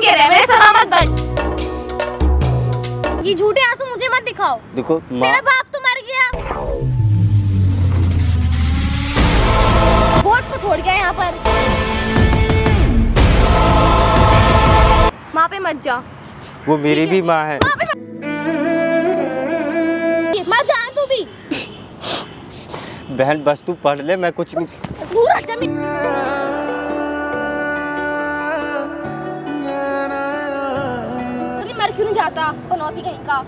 कह रहा है मेरे सलामत बन। ये झूठे आंसू मुझे मत दिखाओ। देखो मेरा बाप तो मर गया, बोझ को छोड़ गया यहाँ पर। माँ पे मत जा। वो मेरी भी माँ है। मत जा तू भी। बहन बस तू पढ़ ले, मैं कुछ नहीं। पूरा जमीन मर क्यों नहीं जाता पनौती कहीं का।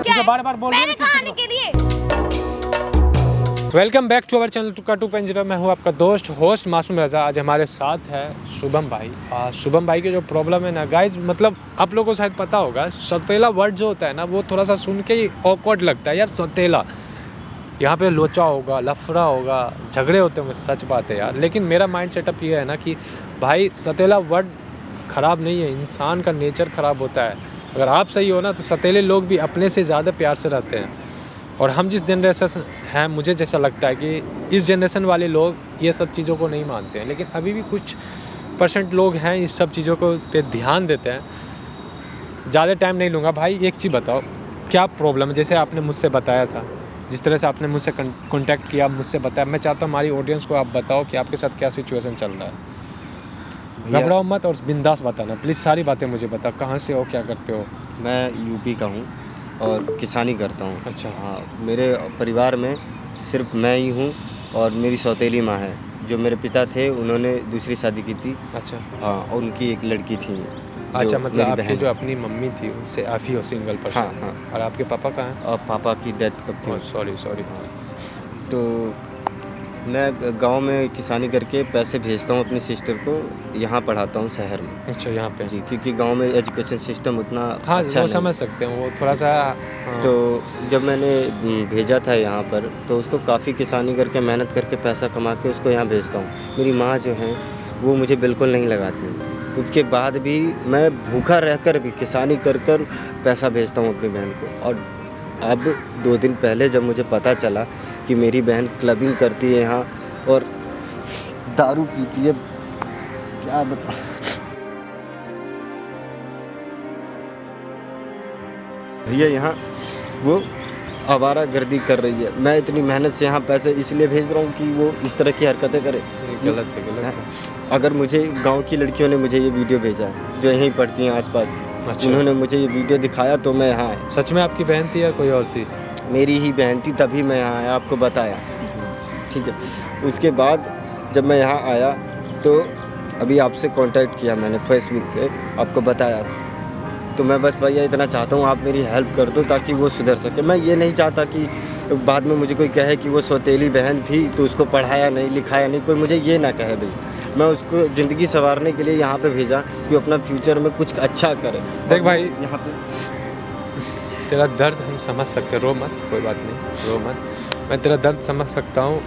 क्या बार-बार बोल मैंने कहा आने के लिए। Welcome back to our channel Tukka 2.0। मैं हूं आपका दोस्त होस्ट मासूम रजा। आज हमारे साथ है शुभम भाई। शुभम भाई की जो प्रॉब्लम है ना गाइज, मतलब आप लोगों को शायद पता होगा, सौतेला वर्ड जो होता है ना वो थोड़ा सा सुन के ही ऑकवर्ड लगता है यार। सौतेला, यहाँ पे लोचा होगा, लफड़ा होगा, झगड़े होते होंगे, सच बात है यार। लेकिन मेरा माइंड सेटअप ये है ना कि भाई सौतेला वर्ड ख़राब नहीं है, इंसान का नेचर ख़राब होता है। अगर आप सही हो ना तो सौतेले लोग भी अपने से ज़्यादा प्यार से रहते हैं। और हम जिस जनरेशन हैं, मुझे जैसा लगता है कि इस जनरेशन वाले लोग ये सब चीज़ों को नहीं मानते हैं, लेकिन अभी भी कुछ % लोग हैं इस सब चीज़ों को पे ध्यान देते हैं। ज़्यादा टाइम नहीं लूँगा भाई, एक चीज़ बताओ क्या प्रॉब्लम है। जैसे आपने मुझसे बताया था, जिस तरह से आपने मुझसे कॉन्टैक्ट किया, मुझसे बताया, मैं चाहता हूँ हमारी ऑडियंस को आप बताओ कि आपके साथ क्या सिचुएशन चल रहा है। घबराओ मत और बिंदास बताना प्लीज़, सारी बातें मुझे बता। कहाँ से हो, क्या करते हो? मैं यूपी का हूँ और किसानी करता हूँ। अच्छा। हाँ, मेरे परिवार में सिर्फ मैं ही हूँ और मेरी सौतेली माँ है। जो मेरे पिता थे उन्होंने दूसरी शादी की थी। अच्छा। हाँ, और उनकी एक लड़की थी। अच्छा, मतलब आपकी जो अपनी मम्मी थी उससे आप ही हो सिंगल पर्सन? हाँ हाँ। और आपके पापा कहाँ हैं? और पापा की डेथ कब की? सॉरी। हाँ, तो मैं गांव में किसानी करके पैसे भेजता हूँ अपनी सिस्टर को, यहाँ पढ़ाता हूँ शहर में। अच्छा, यहाँ पे जी, क्योंकि गांव में एजुकेशन सिस्टम उतना हाँ अच्छा वो नहीं। समझ सकते हैं, वो थोड़ा सा हाँ। तो जब मैंने भेजा था यहाँ पर तो उसको काफ़ी किसानी करके मेहनत करके पैसा कमा के उसको यहाँ भेजता हूँ। मेरी माँ जो है वो मुझे बिल्कुल नहीं लगाती। उसके बाद भी मैं भूखा रहकर भी किसानी कर कर पैसा भेजता हूँ अपनी बहन को। और अब 2 दिन पहले जब मुझे पता चला कि मेरी बहन क्लबिंग करती है यहाँ और दारू पीती है, क्या बता। भैया यहाँ वो आवारागर्दी कर रही है। मैं इतनी मेहनत से यहाँ पैसे इसलिए भेज रहा हूँ कि वो इस तरह की हरकतें करे। गलत है। अगर मुझे गांव की लड़कियों ने मुझे ये वीडियो भेजा है जो यहीं पढ़ती हैं आसपास की, अच्छा। उन्होंने मुझे ये वीडियो दिखाया तो मैं यहाँ आया। सच में आपकी बहन थी या कोई और थी? मेरी ही बहन थी, तभी मैं यहाँ आया, आपको बताया। ठीक है, उसके बाद जब मैं यहाँ आया तो अभी आपसे कांटेक्ट किया मैंने फेसबुक पे, आपको बताया था। तो मैं बस भैया इतना चाहता हूँ आप मेरी हेल्प कर दो ताकि वो सुधर सके। मैं ये नहीं चाहता कि बाद में मुझे कोई कहे कि वो सौतेली बहन थी तो उसको पढ़ाया नहीं लिखाया नहीं, कोई मुझे ये ना कहे। भैया मैं उसको ज़िंदगी संवारने के लिए यहाँ पे भेजा कि अपना फ्यूचर में कुछ अच्छा करे। देख भाई, यहाँ पे तेरा दर्द हम समझ सकते हैं, रो मत, कोई बात नहीं, रो मत। मैं तेरा दर्द समझ सकता हूँ।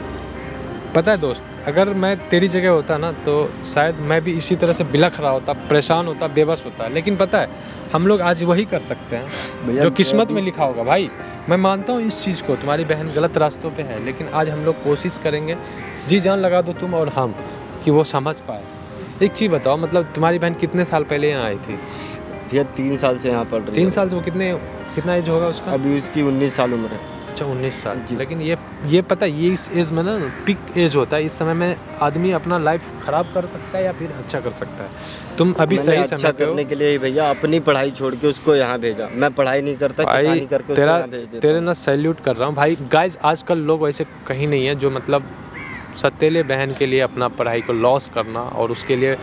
पता है दोस्त, अगर मैं तेरी जगह होता ना तो शायद मैं भी इसी तरह से बिलख रहा होता, परेशान होता, बेबस होता। लेकिन पता है हम लोग आज वही कर सकते हैं जो किस्मत में लिखा होगा। भाई मैं मानता हूँ इस चीज़ को, तुम्हारी बहन गलत रास्तों पे है, लेकिन आज हम लोग कोशिश करेंगे, जी जान लगा दो तुम और हम, कि वो समझ पाए। एक चीज़ बताओ, मतलब तुम्हारी बहन कितने साल पहले यहाँ आई थी? भैया 3 साल से यहाँ पढ़ रही है। 3 साल से? वो कितना एज होगा उसका? अभी उसकी 19 साल उम्र है। अच्छा, 19 साल। लेकिन ये पता है, ये इस एज में ना पिक एज होता है। इस समय में आदमी अपना लाइफ ख़राब कर सकता है या फिर अच्छा कर सकता है। तुम अभी सही अच्छा समय पे हो। करने के लिए भैया अपनी पढ़ाई छोड़ के उसको यहाँ भेजा। मैं पढ़ाई नहीं करता, किसानी करके उसको यहाँ भेज देता तेरे ना सैल्यूट कर रहा हूँ भाई। गाइज आजकल लोग वैसे कहीं नहीं है जो मतलब सौतेले बहन के लिए अपना पढ़ाई को लॉस करना, और उसके लिए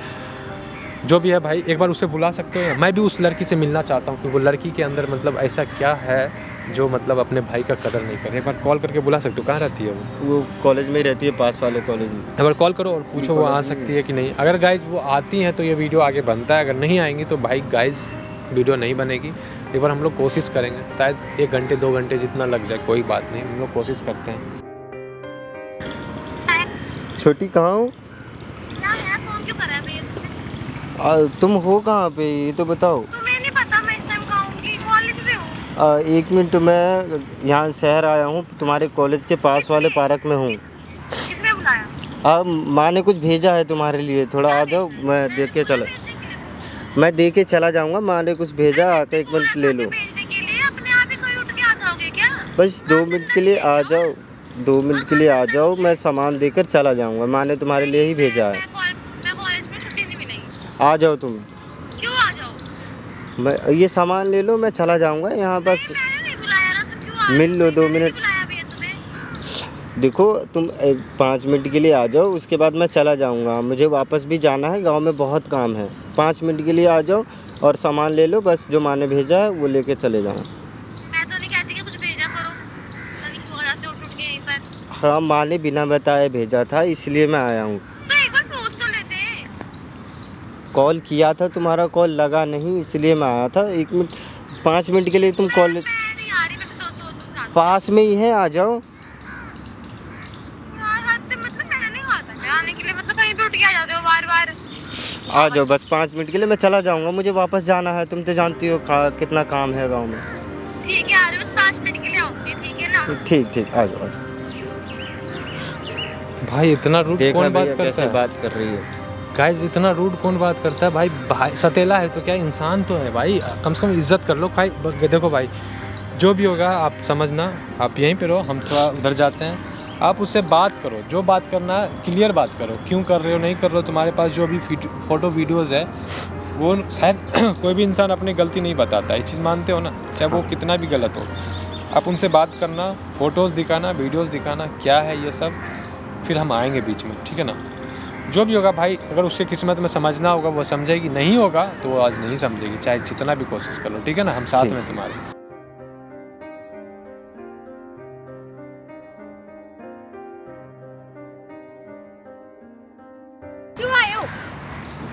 जो भी है भाई एक बार उसे बुला सकते हो। मैं भी उस लड़की से मिलना चाहता हूँ कि वो लड़की के अंदर मतलब ऐसा क्या है जो मतलब अपने भाई का कदर नहीं करे। एक बार कॉल करके बुला सकते हो। कहाँ रहती है वो? कॉलेज में ही रहती है, पास वाले कॉलेज में। एक बार कॉल करो और पूछो वो आ सकती है कि नहीं। अगर गाइज वो आती हैं तो ये वीडियो आगे बनता है, अगर नहीं आएंगी तो भाई गाइज वीडियो नहीं बनेगी। एक बार हम लोग कोशिश करेंगे, शायद 1 घंटे 2 घंटे जितना लग जाए, कोई बात नहीं, हम लोग कोशिश करते हैं। छोटी कहाँ हो? तुम हो कहाँ पे ये तो बताओ। तुम्हें नहीं पता मैं इस टाइम कहाँ हूँ? कॉलेज में हूँ। 1 मिनट, मैं यहाँ शहर आया हूँ, तुम्हारे कॉलेज के पास वाले पार्क में हूँ। किसने बुलाया? माँ ने कुछ भेजा है तुम्हारे लिए, थोड़ा आ जाओ, मैं देख के चलो। मैं दे के चला जाऊँगा, माँ ने कुछ भेजा, आके 1 मिनट ले लो। भेजने के लिए अपने आप ही कोई उठ के आ जाओगे क्या? बस 2 मिनट के लिए आ जाओ, 2 मिनट के लिए आ जाओ, मैं सामान देकर चला जाऊँगा, माँ ने तुम्हारे लिए ही भेजा है। मैं कॉलेज में छुट्टी नहीं मिलेगी। आ जाओ तुम। क्यों आ जाओ? मैं ये सामान ले लो, मैं चला जाऊँगा यहाँ बस। मैंने नहीं बुलाया ना, तुम क्यों आ रहे हो? मिल लो 2 मैंने मिनट। बुलाया भी है तुम्हें। देखो तुम 5 मिनट के लिए आ जाओ, उसके बाद मैं चला जाऊँगा, मुझे वापस भी जाना है, गांव में बहुत काम है। 5 मिनट के लिए आ जाओ और सामान ले लो, बस जो माँ ने भेजा है वो लेके चले जाओ। मैं तो नहीं कहती कि कुछ भेजा करो, पता नहीं क्यों आ जाते हो उठ के यहीं पर। हाँ, माँ ने बिना बताए भेजा था, इसलिए मैं आया हूँ। तो एक बार सोच तो लेते हैं। कॉल किया था, तुम्हारा कॉल लगा नहीं, इसलिए मैं आया था। 1 मिनट 5 मिनट के लिए तुम कॉल, मैं नहीं आ रही, मैं तो तुम साथ। पास में ही है, आ जाओ। यार हद से मतलब मैंने नहीं कहा था मैं आने के लिए, मतलब कहीं भी उठ के आ जाते हो बार-बार। आ जाओ बस 5 मिनट के लिए, मैं चला जाऊँगा, मुझे वापस जाना है। तुम तो जानती हो कितना काम है गाँव में। ठीक है, आ जाओ, बस 5 मिनट के लिए आऊंगी, ठीक है ना? ठीक, आ जाओ। भाई इतना रूड देखा कौन बात भैया करता कैसे है? बात कर रही है। गाइस इतना रूड कौन बात करता है भाई? भाई सतेला है तो क्या, इंसान तो है भाई, कम से कम इज्जत कर लो भाई। देखो भाई, जो भी होगा आप समझना, आप यहीं पे रहो, हम थोड़ा उधर जाते हैं। आप उससे बात करो, जो बात करना क्लियर बात करो, क्यों कर रहे हो नहीं कर रहे हो। तुम्हारे पास जो भी फ़ोटो वीडियोज़ है वो शायद कोई भी इंसान अपनी गलती नहीं बताता, ये चीज़ मानते हो ना, चाहे वो कितना भी गलत हो। आप उनसे बात करना, फ़ोटोज़ दिखाना, वीडियोज़ दिखाना क्या है ये सब, फिर हम आएंगे बीच में, ठीक है ना? जो भी होगा भाई, अगर उसके किस्मत में समझना होगा वो समझेगी, नहीं होगा तो वो आज नहीं समझेगी, चाहे जितना भी कोशिश कर लो, ठीक है ना? हम साथ में तुम्हारे। क्यों आए हो?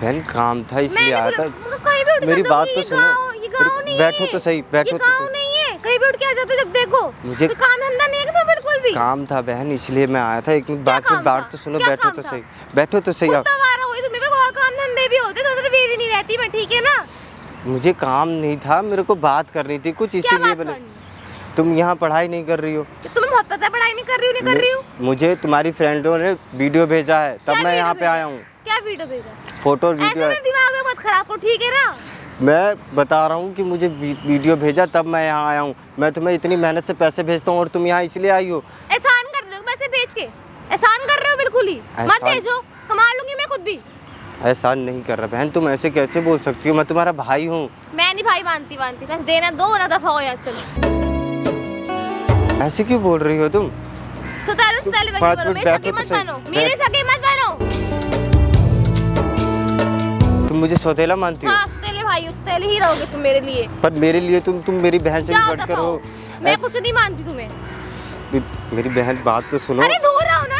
बहन काम था इसलिए आया था। मतलब कहीं भी उठ मेरी जाते बात हो, तो ये सुनो। गाँव- ये गाँव नहीं बैठो है। तो सही, बैठो ये तो गाँव सही। नहीं है, कहीं भी उठ के आ जाते हो जब देखो। मुझे कोई काम धंधा नहीं है कि तुम्हें बिल्कुल भी? काम था बहन, इसलिए मैं आया था। एक मिनट बात काम बात था? तो सुनो, क्या बैठो काम तो था? सही, बैठो तो सही आप। खुद आवारा हुई, तुम्हें भी और काम धंधे भी होते तो बेरी नहीं रहती मैं, ठीक है ना? मुझे काम नहीं था, मेरे को बात करनी थी कुछ, क्या इसीलिए बात बोले। करनी? तुम यहाँ पढ़ाई नहीं कर रही हो। कि तुम्हें बहुत पता है पढ़ाई नहीं कर रही हूँ, नहीं कर रही हूँ। मुझे तुम्हारी फ्रेंडों ने वीडियो भेजा है, तब क्या मैं वीडियो यहाँ पे भेजा? आया हूँ। क्या वीडियो भेजा? फोटो ऐसे वीडियो है। मेरे दिमाग में मत खराब करो, ठीक है ना? मैं बता रहा हूँ कि मुझे वीडियो भेजा, तब मैं यहाँ आया हूँ। मैं तुम्हें इतनी मेहनत से पैसे भेजता हूँ और तुम यहाँ इसलिए आई हो। एहसान कर रहे हो पैसे बेच के? एहसान कर रहे हो बिल्कुल ही। मत एहसान- भेजो, कमा लूंगी मैं खुद भी। एहसान नहीं कर रहा बहन, तुम ऐसे कैसे बोल सकती हो? मैं तुम्हारा भाई हूँ। मैं नहीं भाई मानती, पैसे देना दो ना, दफा हो यहाँ से। ऐसे क्यों बोल रही हो तुम? सुताले बन 5 करो, मिनट मेरे बैठो सगे तो मत सही। बनो, मेरे सगे मत बनो। तुम मुझे सौतेला मानती हो? हाँ, सुतेले भाई हो, सुतेले ही रहोगे तुम मेरे लिए। पर मेरे लिए तुम मेरी बहन से भी जाओ बढ़कर दफा हो। हो। मैं कुछ नहीं मानती तुम्हें। मेरी बहन बात तो सुनो। अरे दूर रहो ना।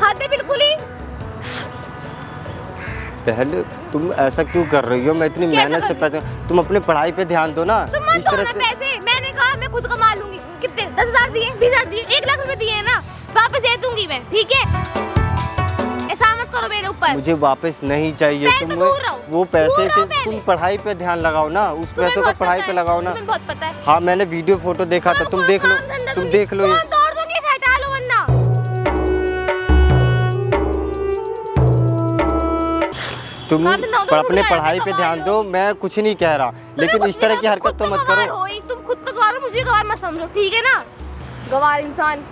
हद है बिल्कुल ही। बहन तुम ऐसा क्यों कर रही हो? मैं इतनी कैसा मेहनत से कर पैसे, तुम अपने पढ़ाई पे ध्यान दो ना। तुम मत इस दो तरह ना से पैसे, मैंने कहा मैं खुद कमा लूंगी। कितने? 10,000 दिए, 20,000 दिए, 1 लाख रुपए दिए हैं ना, वापस दे दूंगी मैं, ठीक है? ऐसा मत करो मेरे ऊपर। मुझे वापस नहीं चाहिए। मैं तुम तो दूर रहो, वो पैसे दूर रहो से पहले। तुम पढ़ाई पे ध्यान लगाओ ना, उस तुम्हें पैसों का बहुत पढ़ाई पता पे है, लगाओ ना। तुम्हें बहुत पता है। हाँ, मैंने वीडियो फोटो देखा था, तुम देख लो, तुम देख लो ये। फोन तोड़ दूंगी, इसे हटा लो वरना। तुम काम धंधा तो अपने भूल पढ़ाई जाते, पे गंवार ध्यान हो। दो, मैं कुछ नहीं कह रहा, लेकिन कुछ इस तरह नहीं की कहा, हरकत खुद तो मत गंवार करो। हो ही, तुम खुद तो गवार हो, मुझे गवार मत समझो, ठीक है ना? गवार इंसान।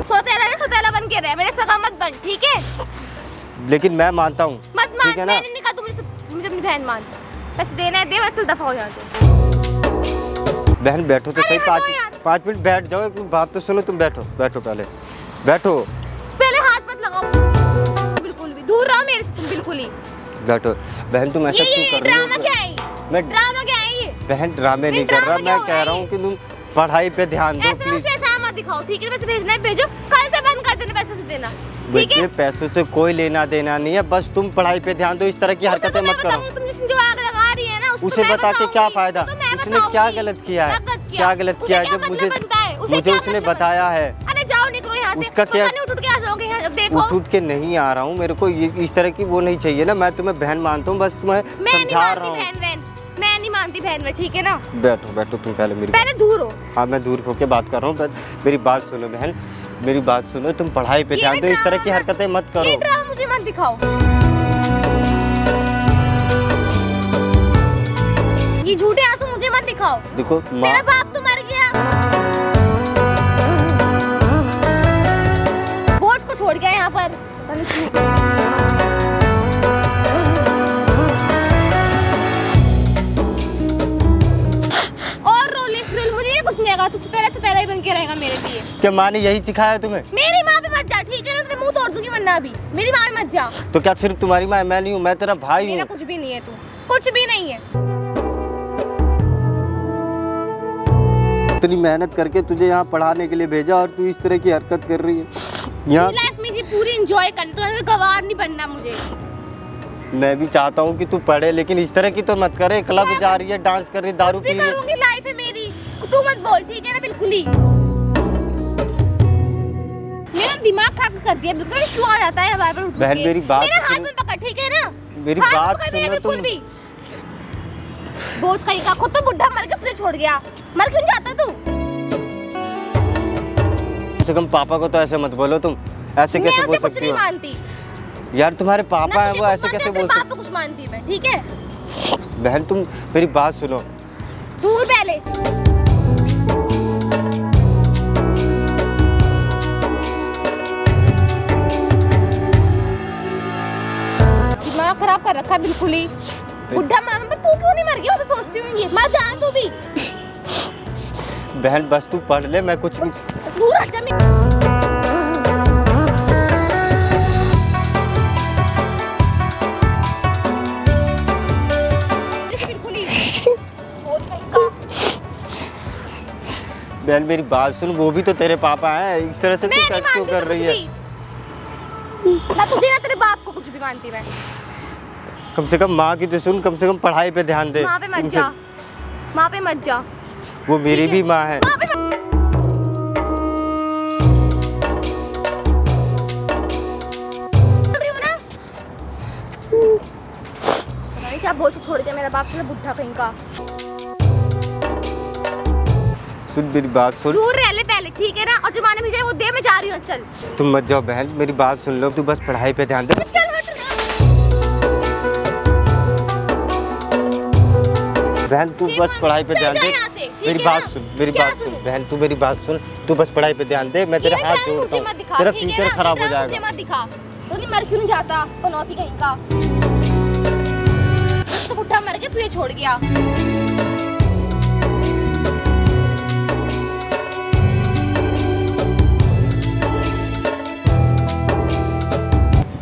सौतेला बन के रहे, मेरे सगा मत बन, ठीक है? लेकिन मैं मानता हूँ, मत मान, ठीक है ना? मैंने नहीं कहा तुम मुझे अपनी बहन मान। पैसे देना है दे, वरना चल दफा हो यहाँ से। बहन बैठो तो अरे सही। हटो यार। 5 मिनट बैठ जाओ, एक बात तो सुनो। तुम बैठो पहले, बैठो पहले हाथ मत लगाओ, बिल्कुल भी दूर रहो मेरे से, तुम बिल्कुल ही। बैठो। बहन तुम ऐसा क्यों कर रही ड्रामा क्या हो? है ये? मैं ड्रामा क्या है ये? बहन ड्रामे नहीं कर ड्रामा रहा, क्या मैं हो कह रहा रहा है? हूँ कि तुम पढ़ाई पे ध्यान दो ऐसे प्लीज। मुझे ऐसा मत दिखाओ, ठीक है? पैसे भेजना है भेजो, कल से बंद कर देना पैसे से देना, ठीक है? मुझे पैसों से कोई लेना देना नहीं है, बस तुम पढ़ाई पे ध्यान दो, इस तरह की उसे हरकतें तो मैं मत करो। बताऊंगी, तुम जिसने जो आग लगा रही है ना, उसको उसे मैं बता के क्या बताऊंगी, फायदा? उसको मैं उसने क्या बताऊंगी। गलत किया है? क्या क्या गलत उसे किया है क्या जब मतलब मुझे बनता है? उसे मुझे क्या उसने मतलब बताया है? अरे जाओ निकलो यहाँ से, उसका पता क्या- नहीं उठ के आ जाओगे यहाँ, अब देखो। उठ के नहीं आ रहा हूँ, मेरे को ये इस तरह की वो नहीं चाहिए ना। मैं तुम्हें बहन मानता हूँ, बस तुम्हें मैं नहीं समझा रहा मानती हूँ। बहन वहन, मैं नहीं मानती बहन वहन, ठीक है ना? बैठो तुम पहले मेरी पहले दूर हो। हाँ, मैं दूर होके बात कर रहा हूँ, मेरी बात सुनो बहन, मेरी बात सुनो। तुम पढ़ाई पे ये ध्यान दो, इस तरह की ड्रामा- हरकतें मत ये करो। ड्रामा मुझे मत दिखाओ। ये झूठे आंसू मुझे मत दिखाओ। देखो माँ, तेरा बाप तो मर गया, बोझ को छोड़ गया यहाँ पर। और रोल मुझे ये कुछ नहीं आएगा, तू तेरा ही बन के रहेगा मेरे लिए। क्या माँ ने यही सिखाया तुम्हें? मेरी माँ पे मत जा, ठीक है ना? तेरे मुंह तोड़ दूंगी वरना अभी। मेरी माँ पे मत जा। तो क्या सिर्फ तुम्हारी माँ? मैं नहीं हूँ, मैं तेरा भाई मेरा हूँ। कुछ भी नहीं है, तू कुछ भी नहीं है। इतनी मेहनत करके तुझे यहाँ पढ़ाने के लिए भेजा और तू इस तरह की हरकत कर रही है यहाँ। लाइफ में जी पूरी एंजॉय करनी, तुम्हारे गवार नहीं बनना मुझे। मैं भी चाहता हूँ कि तू पढ़े, लेकिन इस तरह की तो मत करे। क्लब जा रही है, डांस कर रही है, दारू कुछ भी पी रही है। करूंगी, लाइफ है मेरी, तू मत बोल, ठीक है ना? बिल्कुल ही मेरा दिमाग खराब कर दिया बिल्कुल। क्यों आ जाता है बार बार? बहन मेरी बात मेरे हाथ सुनो। में पकड़, ठीक है ना? मेरी हाथ बात पकड़ मेरा सुनो बिल्कुल तुम। भी। बोझ कहीं का, खुद तो बुढ़ा मर के तुझे छोड़ गया, मर क्यों जाता तू? कम से कम पापा को तो ऐसे मत बोलो तुम। ऐसे कैसे बोल मैं कुछ सकती नहीं हो मानती यार? तुम्हारे पापा ना, हैं, तुझे वो कुछ ऐसे मानते कैसे हैं, बोल तेरे सकते? बाप को कुछ मानती मैं, ठीक है? बहन तुम मेरी बात सुनो। दूर पहले दिमाग खराब कर रखा है बिल्कुल ही। बुढ़ा मामा, तू क्यों नहीं मर गया? मैं तो सोचती हूँ ये मर जा तू भी। बहन बस तू पढ़ ले, मैं कुछ नहीं। दूर हट जा मैं। बिल्कुल ही सोच कहीं का। बहन मेरी बात सुन, वो भी तो तेरे पापा हैं। इस तरह से तू मैं नहीं क्यों मानती कर रही है? ना तुझे ना तेरे बाप को कुछ भी मानती मैं। कम से कम माँ की तो सुन, कम से कम पढ़ाई पे ध्यान दे। माँ पे मत तुमसे- जा, माँ पे मत जा। वो मेरी ठीक है। भी माँ है। माँ पे मत। सुन रही हो ना? पता नहीं क्या बोझ से छोड़ दिया मेरा बाप, से बुढ़ा कहीं का। सुन मेरी बात सुन। दूर रह ले पहले, ठीक है ना? और जुबान भी जाए वो दे, मैं जा रही हूँ। चल तुम मत जाओ बहन, मेरी बात सुन लो। तू बस पढ़ाई पे ध्यान दे। चल हट। बहन तू ठीक बस है, पढ़ाई पे चल ध्यान जा दे। यहाँ से, ठीक मेरी है बात ना? सुन, मेरी क्या बात सुन सुनूं? बहन, तू मेरी बात सुन। तू बस पढ़ाई पे ध्यान दे। मैं तेरे ये हाथ ड्रामे जोड़ता मुझे मत दिखा, हूँ। तेरा ठीक है फ्यूचर ना? खराब हो ड्रामे जाएगा। मुझे मत दिखा। तो नहीं मर क्यों नहीं जाता पनौती कहीं का? तो बुढ़ा मर के तुझे छोड़ गया।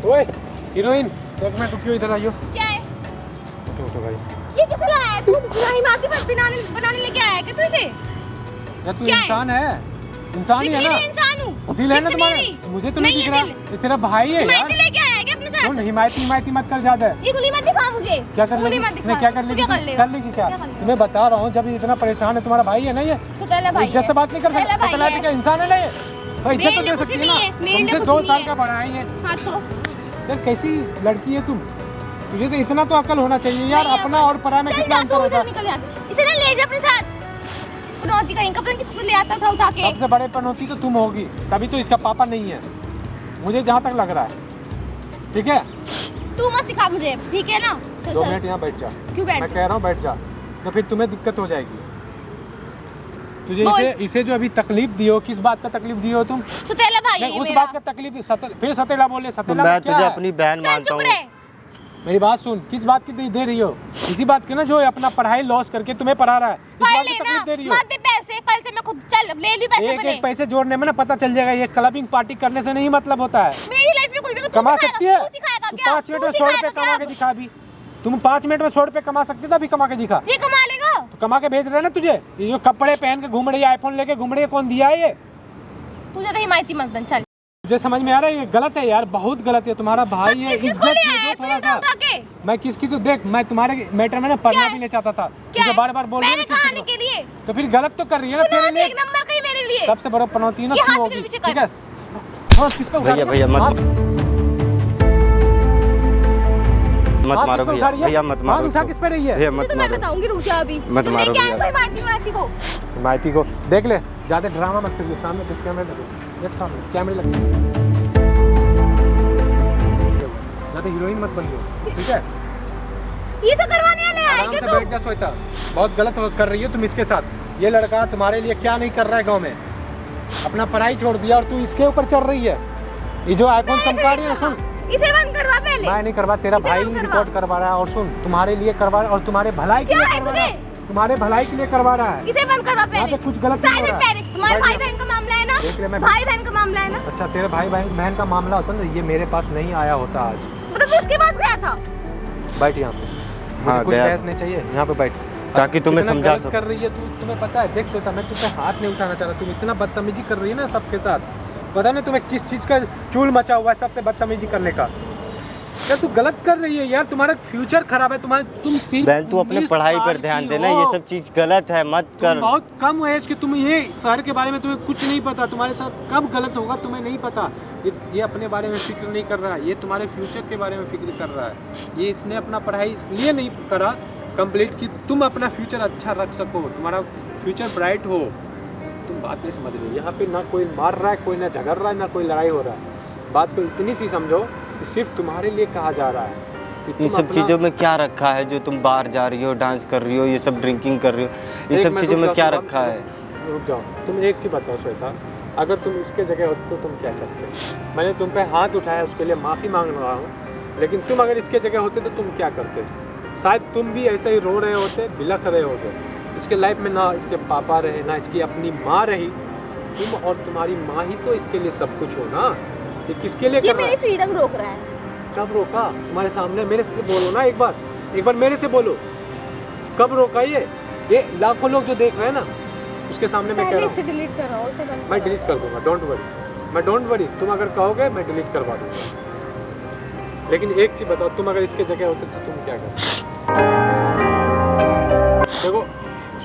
ओए हीरोइन, एक मिनट रुकियो, इधर आइयो। क्या है उठो भाई। ये किसे लाया है? तू हिमाती पर बनाने लेके आया है क्या तू इसे? यार तू क्या है? इंसान है, इंसान ही है दिखनी ना। नहीं इंसान हूँ। दिल है ना दिखनी तुम्हारा? नहीं। मुझे तो नहीं दिख रहा। है दिल। ये तेरा भाई है यार। हिमाती लेके आया है क्या अपने साथ? सुन, हिमायती मत कर ज्यादा। ये खुली मत दिखा मुझे। क्या कर खुली लेगी? मत नहीं, दिखा। क्या कर तू लेगी? क्या कर लेगा? कर लेगी क्या? क्या कर लेगा? तुम्हें बता रहा हूँ, जब ये इतना परेशान है, तुम्हारा भाई है ना ये? तो चल भाई इज्जत से बात नहीं कर चल सकता? भाई पता है। क्या इंसान है ना ये? भाई इज्जत मेरे तो लिए दे कुछ सकती है नहीं ना। है, मेरे लिए तुमसे कुछ 2 नहीं साल है। का बड़ा है ये। हाँ तो यार कैसी लड़की है तुम? तुझे तो इतना तो अकल होना चाहिए यार। नहीं, अपना और पराया में चल कितना जा, अंतर तू होता उधर है। निकल जा। इसे ना ले जा अपने साथ। पनौती कहीं का, पता नहीं किसको ले आता उठा उठा के। सबसे बड़े पनौती तो तुम होगी, तभी तो इसका पापा नहीं है, मुझे जहाँ तक लग रहा है। ठीक है, तू मत सिखा मुझे, ठीक है ना? तो 2 चल। मिनट यहाँ बैठ जा। क्यों बैठ मैं जा? कह रहा हूँ बैठ जा, तो फिर तुम्हें दिक्कत हो जाएगी। तुझे बोल। इसे जो अभी तकलीफ दी हो, किस बात का तकलीफ दी हो तुम? सुतेला भाई है नहीं, ये उस मेरा। बात का तकलीफ फिर सतेला बोले। तो सतेला मैं में क्या तुझे है? अपनी बहन चल मानता चुप हूँ। रहे। मेरी बात सुन, किस बात की दे रही हो? इसी बात की ना, जो अपना पढ़ाई लॉस करके तुम्हें पढ़ा रहा है, इस पढ़ बात की लेना, तकलीफ दे रही हो। मत दे पैसे, कल से मैं खुद चल ले ली पैसे एक अपने। एक पैसे जोड़ने में ना पता चल जाएगा, ये क्लबिंग पार्टी करने से नहीं मतलब होता है। मेरी लाइफ में कुछ भी तू कमा सिखाएगा, सकती है? तू सिखाएगा तू क्या? 5 मिनट तू में 100 रुपए सिखाएगा कमा क्या? के दिखा अभी। तुम 5 मिनट में 100 रुपए कमा सकते थे, अभी कमा के दिखा। ये कमा लेगा? तो कमा के भेज रहे हैं ना तुझे। ये जो कपड़े पहन के घूम रही है, आईफोन लेके घूम रही है, कौन दिया है ये? तुझे तो हिमायती मत बन, चल। मुझे समझ में आ रहा है, ये गलत है यार, बहुत गलत है। तुम्हारा भाई है, किस-किस को इज्जत ले दे आया है दो तू थोड़ा उठा सा। उठा के? मैं किस देख, मैं तुम्हारे मैटर में ना पढ़ना भी नहीं चाहता था, क्या? बार बार बोल रही मैंने है कहा किसी आने को। के लिए। तो फिर गलत तो कर रही है ना तेरे पनौती लिए। एक नंबर का ही मेरे लिए। सबसे बड़ा पनौती ना ये तू हाथ होगी, पीछे ठीक कर। है? हाँ, किस पे उठा भैया रही भैया है? मत हाथ- मत हाथ मारो किस पे भैया। उठा रही है? भैया मत हाथ मारो उठा उसको। किस पे रही है? भैया तुझे मत तो मैं मारो। बताऊंगी, रुक जा अभी। मत तू मारो लेके आया भैया। तो हिमायती को। माइती को देख ले, ज्यादा ड्रामा मत करिए। सामने देख, कैमरे लगे, एक सामने कैमरे लगे। ज्यादा हीरोइन मत बनिए, ठीक है? ये सब करवाने वाले है आराम क्या से तू? बैठ जा श्वेता, बहुत गलत कर रही है तुम इसके साथ। ये लड़का तुम्हारे लिए क्या नहीं कर रहा है गांव में, अपना पढ़ाई छोड़ दिया और तू इसके ऊपर चढ़ रही है। ये जो आईफोन चमका रही है, सुन, इसे बंद करवा पहले। मैं नहीं करवा, तेरा इसे भाई बंद करवा। रिकॉर्ड करवा रहा है। और सुन, तुम्हारे लिए करवा और तुम्हारे भलाई के क्या लिए है करवा रहा तुझे? है, तुम्हारे भलाई के लिए करवा रहा है। इसे बंद करवा यहाँ पहले। पे कुछ गलत नहीं हो साइलेंट रहा है। पहले। तुम्हारे बैठ भाई जा। बहन का मामला है ना? देख ले, मैं भाई बहन का मामला है ना? अच्छा, तेरे भाई बहन का मामला होता ना, ये मेरे पास नहीं आया होता आज। मतलब तू उसके पास गया था? बैठ यहाँ पे, हाँ, मुझे कुछ गया बहस नहीं चाहिए, यहाँ पे बैठ। ताकि तुम्हें इतना समझा गलत सकूं। कर रही है तू, तुम्हें पता है, देख श्वेता, मैं तुझे हाथ नहीं उठाना चाह रहा, तुम इतना बदतमीजी कर रही है ना सबके साथ। पता नहीं तुम्हें किस चीज़ का चूल मचा हुआ है सबसे बदतमीजी करने का। यार तू गलत कर रही है यार, तुम्हारा फ्यूचर खराब है। तुम सिर्फ बहन तू अपने 19 पढ़ाई पर साल ध्यान की देना, हो। ये सब चीज़ गलत है, मत तुम कर। बहुत कम एज के, तुम ये शहर के बारे में तुम्हें कुछ नहीं पता, तुम्हारे साथ कब गलत होगा तुम्हें नहीं पता। ये अपने बारे में फिक्र नहीं कर रहा है, ये तुम्हारे फ्यूचर के बारे में फिक्र कर रहा है। ये इसने अपना पढ़ाई इसलिए नहीं करा कंप्लीट कि तुम अपना फ्यूचर अच्छा रख सको, तुम्हारा फ्यूचर ब्राइट हो। तुम बात नहीं समझ रही, यहाँ पे ना कोई मार रहा है, कोई ना झगड़ रहा है, ना कोई लड़ाई हो रहा है। बात को इतनी सी समझो कि सिर्फ तुम्हारे लिए कहा जा रहा है कि इन तुम सब अपना- चीज़ों में क्या रखा है जो तुम बाहर जा रही हो, डांस कर रही हो, ये सब ड्रिंकिंग कर रही हो, इन एक सब मिनट चीज़ों रुक में क्या जाओ, रखा है? रुक जाओ, तुम एक चीज़ बताओ श्वेता, अगर तुम इसके जगह होते तो तुम क्या करते? मैंने तुम पे हाथ उठाया, उसके लिए माफ़ी मांग रहा हूँ, लेकिन तुम अगर इसके जगह होते तो तुम क्या करते? शायद तुम भी ऐसे ही रो रहे होते, बिलख रहे होते। इसके लाइफ में ना इसके पापा रहे, ना इसकी अपनी माँ रही, तुम और तुम्हारी माँ ही तो इसके लिए सब कुछ हो ना। ये किसके लिए ये कर रहा मेरी है? फ्रीडम रोक रहा है। कब रोका? तुम्हारे सामने मेरे से बोलो ना, एक बार मेरे से बोलो, कब रोका? ये लाखों लोग जो देख रहे हैं ना, उसके सामने मैं कह पहले रहा इसे हूँ, डिलीट कराओ, इसे बंद मैं कराओ। डिलीट कर दूंगा, डोंट वरी, तुम अगर कहोगे मैं डिलीट करवा दूंगा। लेकिन एक चीज बताओ, तुम अगर इसके जगह होते तो तुम क्या करते? देखो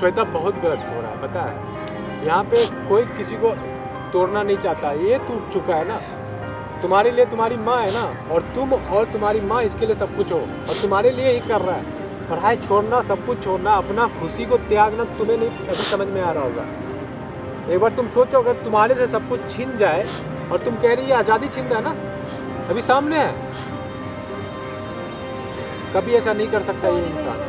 श्वेता, बहुत गलत हो रहा है, पता है। यहाँ पे कोई किसी को तोड़ना नहीं चाहता, ये टूट चुका है ना। तुम्हारे लिए तुम्हारी माँ है ना, और तुम और तुम्हारी माँ इसके लिए सब कुछ हो, और तुम्हारे लिए ही कर रहा है। पढ़ाई छोड़ना, सब कुछ छोड़ना, अपना खुशी को त्यागना तुम्हें नहीं अभी समझ में आ रहा होगा। एक बार तुम सोचो, अगर तुम्हारे से सब कुछ छीन जाए, और तुम कह रही है आज़ादी छीन रहा है ना, अभी सामने है, कभी ऐसा नहीं कर सकता ये इंसान।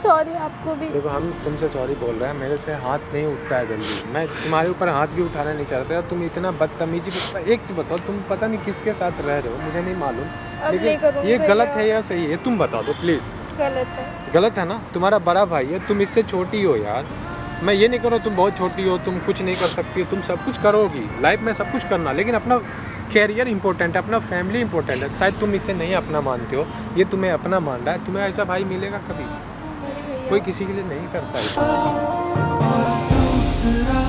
सॉरी आपको भी। देखो, हम तुमसे सॉरी बोल रहे हैं, मेरे से हाथ नहीं उठता है जल्दी, मैं तुम्हारे ऊपर हाथ भी उठाना नहीं चाहता। तुम इतना बदतमीजी, एक चीज बताओ, तुम पता नहीं किसके साथ रह रहे हो, मुझे नहीं मालूम, अब नहीं लेकिन करूँगी ये भैया। गलत है या सही है, तुम बता दो प्लीज। गलत है। गलत है ना? तुम्हारा बड़ा भाई है, तुम इससे छोटी हो यार। मैं ये नहीं करो तुम बहुत छोटी हो, तुम कुछ नहीं कर सकती हो, तुम सब कुछ करोगी लाइफ में, सब कुछ करना, लेकिन अपना कैरियर इंपॉर्टेंट है, अपना फैमिली इंपॉर्टेंट है। शायद तुम इसे नहीं अपना मानते हो, ये तुम्हें अपना मान रहा है। तुम्हें ऐसा भाई मिलेगा कभी? सॉरी भैया। कोई किसी के लिए नहीं करता है। दूसरा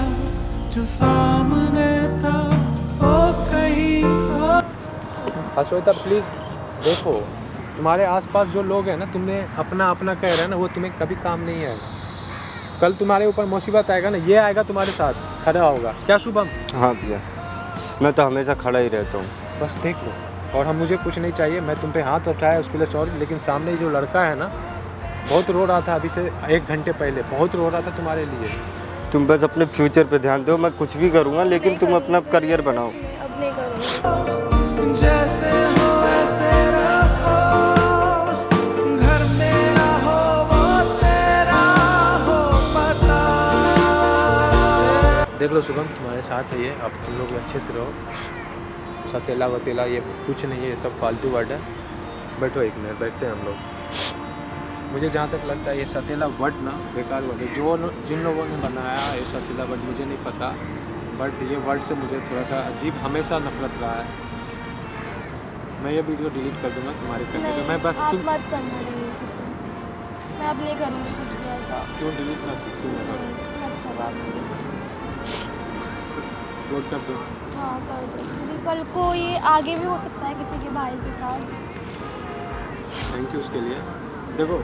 जो सामने था वो कहीं और। श्वेता प्लीज देखो, तुम्हारे आसपास जो लोग हैं ना, तुमने अपना अपना कह रहे हैं ना, वो तुम्हें कभी काम नहीं आएगा। कल तुम्हारे ऊपर मुसीबत आएगा ना, ये आएगा तुम्हारे साथ खड़ा होगा। क्या शुभम? हाँ भैया, मैं तो हमेशा खड़ा ही रहता हूँ। बस देख लो, और हम मुझे कुछ नहीं चाहिए। मैं तुम पे हाथ उठाया उसके लिए सॉरी, लेकिन सामने जो लड़का है ना, बहुत रो रहा था अभी से 1 घंटे पहले, बहुत रो रहा था तुम्हारे लिए। तुम बस अपने फ्यूचर पे ध्यान दो, मैं कुछ भी करूँगा, लेकिन नहीं तुम अपना करूँगी, करियर सच बनाओ। में, अब नहीं करूँगी। जैसे हो वैसे रहो, घर मेरा हो वो तेरा हो पता। देख लो शुभम, तुम्हारे साथ है ये, अब तुम लोग अच्छे से रहो। सतेला वतेला ये कुछ नहीं है, ये सब फालतू वर्ड है। बैठो 1 मिनट, बैठते हैं हम लोग। मुझे जहाँ तक लगता है ये सतेला वर्ड ना बेकार वर्ड है, जिन लोगों ने बनाया ये सतेला वर्ड मुझे नहीं पता, बट ये वर्ड से मुझे थोड़ा सा अजीब हमेशा नफरत रहा है। मैं ये वीडियो डिलीट कर दूंगा तुम्हारे करने पे। मैं बस आप तुम मत करना delete इसे। मैं अब नहीं करूँगी कुछ भी ऐसा। क्यों डिलीट ना क्यों ना मत करो आप delete। अपलोड कर दो। हाँ कर दो, क्योंकि कल को ये आगे भी हो सकता है किसी के भाई के साथ। थैंक यू उसके लिए। देखो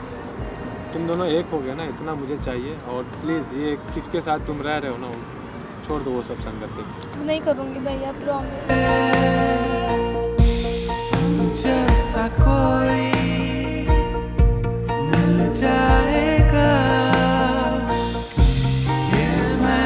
तुम दोनों एक हो गया ना, इतना मुझे चाहिए। और प्लीज़ ये किसके साथ तुम रह रहे हो ना, छोड़ दो वो सब संगति। नहीं करूँगी भैया, प्रॉमिस।